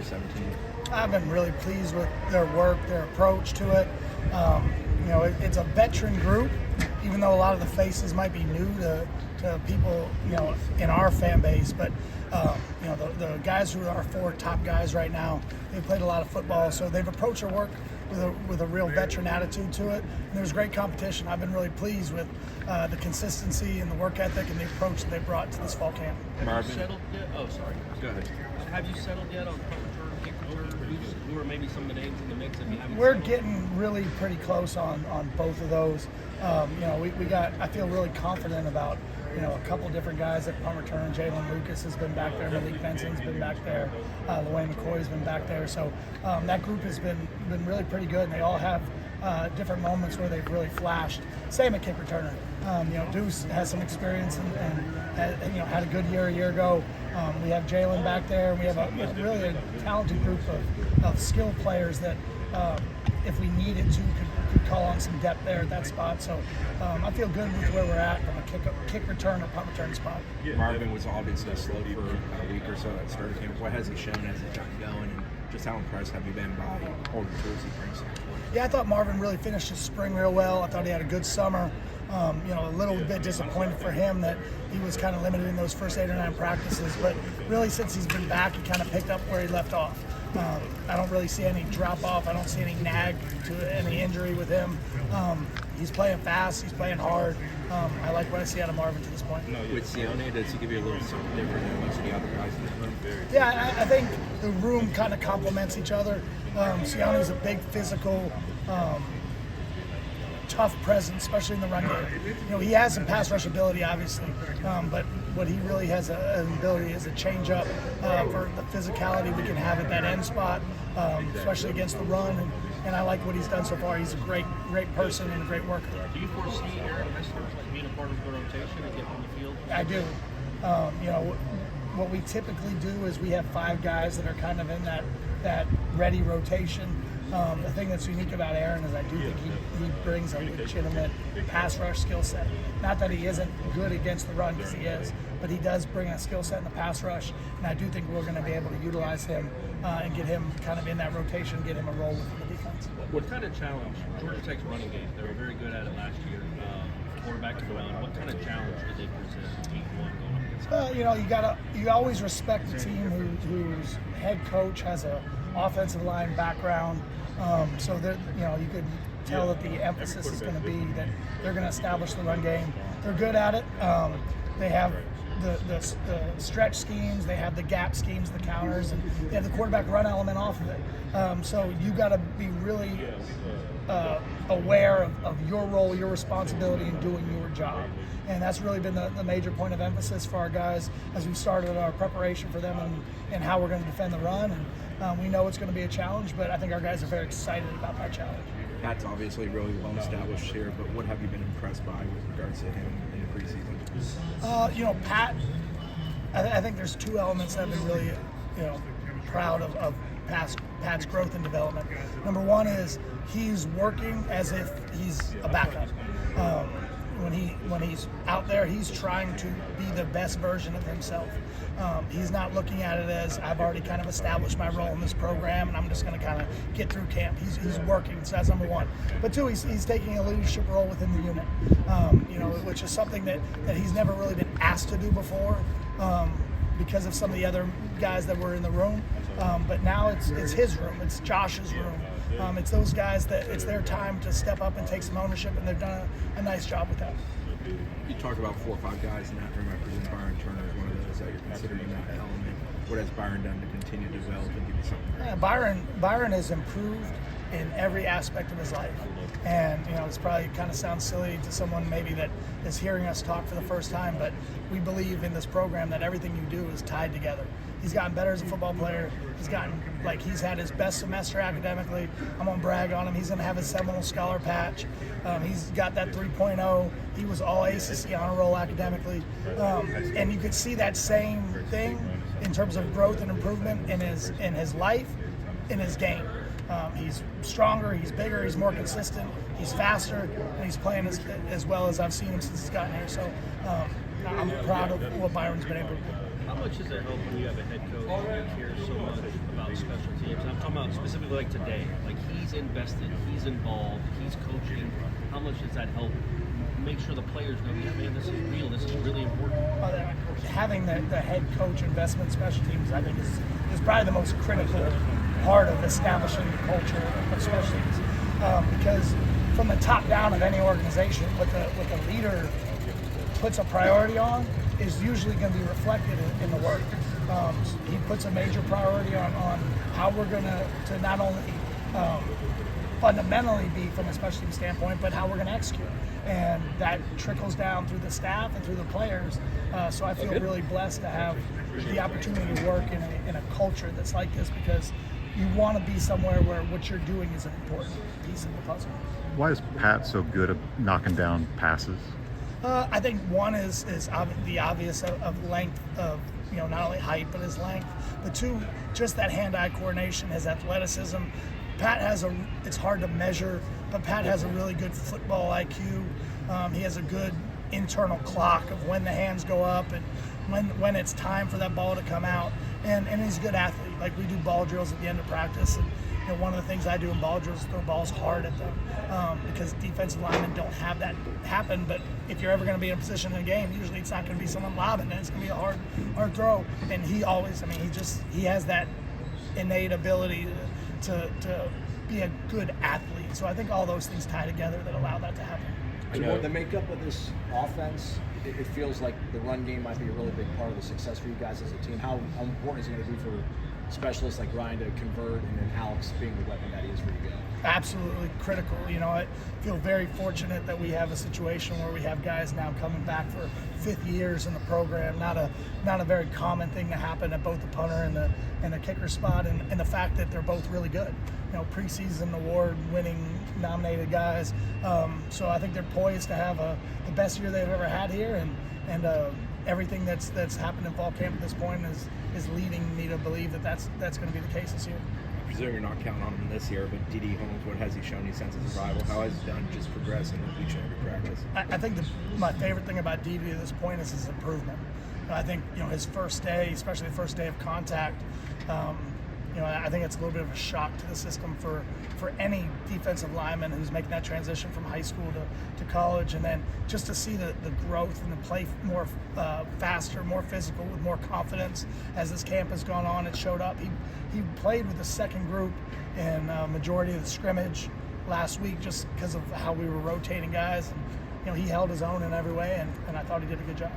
17? I've been really pleased with their work, their approach to it. It's a veteran group, even though a lot of the faces might be new to people, in our fan base. But, the guys who are our 4 top guys right now, they've played a lot of football, so they've approached their work with a real veteran attitude to it. And there's great competition. I've been really pleased with the consistency and the work ethic and the approach that they brought to this fall camp. Have you settled yet? Oh, sorry. Go ahead. Have you settled yet on punt return, kick return? Who are maybe some of the names in the mix if you haven't? We're getting really pretty close on both of those. I feel really confident about a couple different guys at punt return. Jalen Lucas has been back there. Malik Benson's been back there. LaWayne McCoy's been back there. So that group has been really pretty good. And they all have different moments where they've really flashed. Same at kick returner. Deuce has some experience and had a good year a year ago. We have Jalen back there. We have a really talented group of skilled players that, if we needed to, could call on some depth there at that spot. So I feel good with where we're at from a kick return or punt return spot. Marvin was obviously slow for a week or so at start of camp. What has he shown as he's gotten going, and just how impressed have you been by all the tools he brings? Yeah, I thought Marvin really finished his spring real well. I thought he had a good summer. A little bit disappointed for him that he was kind of limited in those first 8 or 9 practices, but really since he's been back, he kind of picked up where he left off. I don't really see any drop off. I don't see any nag to any injury with him. He's playing fast. He's playing hard. I like what I see out of Marvin to this point. With Sione, does he give you a little something different than most of the other guys in the room? Yeah, I think the room kind of complements each other. Sione's a big physical, tough presence, especially in the run game. He has some pass rush ability, obviously, but what he really has an ability is a change up for the physicality we can have at that end spot, especially against the run. And I like what he's done so far. He's a great person and a great worker. Do you foresee Aaron Hester being a part of the rotation and getting on the field? I do. What we typically do is we have 5 guys that are kind of in that ready rotation. The thing that's unique about Aaron is I do think he brings a legitimate pass rush skill set. Not that he isn't good against the run, because he is, but he does bring a skill set in the pass rush, and I do think we're going to be able to utilize him and get him kind of in that rotation, get him a role within the defense. What kind of challenge? Georgia Tech's running game, they were very good at it last year. Quarterback to go out. What kind of challenge did they present week 1 going against? You always respect the team whose head coach has a offensive line background. So you could tell that the emphasis is going to be that they're going to establish the run game. They're good at it. They have the stretch schemes, they have the gap schemes, the counters, and they have the quarterback run element off of it. So you got to be really aware of your role, your responsibility in doing your job. And that's really been the major point of emphasis for our guys as we started our preparation for them and how we're going to defend the run. And we know it's going to be a challenge, but I think our guys are very excited about that challenge. Pat's obviously really well established here, but what have you been impressed by with regards to him in the preseason? Pat, I think there's 2 elements that I've been really, proud of Pat's growth and development. Number 1 is he's working as if he's a backup. When he's out there, he's trying to be the best version of himself. He's not looking at it as I've already kind of established my role in this program and I'm just going to kind of get through camp. He's working, so that's number 1. But 2, he's taking a leadership role within the unit, which is something that he's never really been asked to do before because of some of the other guys that were in the room. But now it's his room, it's Josh's room. It's those guys that it's their time to step up and take some ownership, and they've done a nice job with that. You talk about 4 or 5 guys in that room. I presume Byron Turner is one of those that you're considering in that element. What has Byron done to continue to develop and give you something? Yeah, Byron has improved in every aspect of his life. And, it's probably kind of sounds silly to someone maybe that is hearing us talk for the first time, but we believe in this program that everything you do is tied together. He's gotten better as a football player. He's had his best semester academically. I'm going to brag on him. He's going to have his Seminole Scholar patch. He's got that 3.0. He was all ACC honor roll academically. And you could see that same thing in terms of growth and improvement in his life, in his game. He's stronger, he's bigger, he's more consistent, he's faster, and he's playing as well as I've seen him since he's gotten here. So I'm proud of what Byron's been able to do. How much does it help when you have a head coach who cares so much about special teams. I'm talking about specifically like today. Like he's invested, he's involved, he's coaching. How much does that help make sure the players know, yeah, man, this is real. This is really important. Having the head coach investment in special teams, I think, is probably the most critical part of establishing the culture of special teams. Because from the top down of any organization, what the leader puts a priority on is usually going to be reflected in the work. He puts a major priority on how we're going to not only fundamentally be from a special team standpoint, but how we're going to execute. And that trickles down through the staff and through the players. So I feel really blessed to have the opportunity to work in a culture that's like this, because you want to be somewhere where what you're doing is an important piece of the puzzle. Why is Pat so good at knocking down passes? I think one is the obvious of length of, not only height, but his length. But two, just that hand-eye coordination, his athleticism. Pat it's hard to measure, but Pat has a really good football IQ. He has a good internal clock of when the hands go up and when it's time for that ball to come out. And he's a good athlete. Like, we do ball drills at the end of practice, and one of the things I do in ball drills is throw balls hard at them, because defensive linemen don't have that happen. But if you're ever going to be in a position in a game, usually it's not going to be someone lobbing, and it's going to be a hard throw. And he always, he has that innate ability to be a good athlete. So I think all those things tie together that allow that to happen. The makeup of this offense, it feels like the run game might be a really big part of the success for you guys as a team. How important is it going to be for specialists like Ryan to convert, and then Alex being the weapon that he is for you guys? Absolutely critical. I feel very fortunate that we have a situation where we have guys now coming back for fifth years in the program. Not a very common thing to happen at both the punter and the kicker spot, and the fact that they're both really good. Preseason award-winning nominated guys. So I think they're poised to have the best year they've ever had here, and everything that's happened in fall camp at this point is leading me to believe that's going to be the case this year. I presume you're not counting on him this year, but D.D. Holmes, what has he shown you since his arrival? How has he done just progressing with each and every practice? I think my favorite thing about D.D. at this point is his improvement. I think his first day, especially the first day of contact, I think it's a little bit of a shock to the system for any defensive lineman who's making that transition from high school to college, and then just to see the growth and the play more faster, more physical, with more confidence as this camp has gone on. It showed up. He played with the second group in majority of the scrimmage last week, just because of how we were rotating guys, and he held his own in every way, and I thought he did a good job.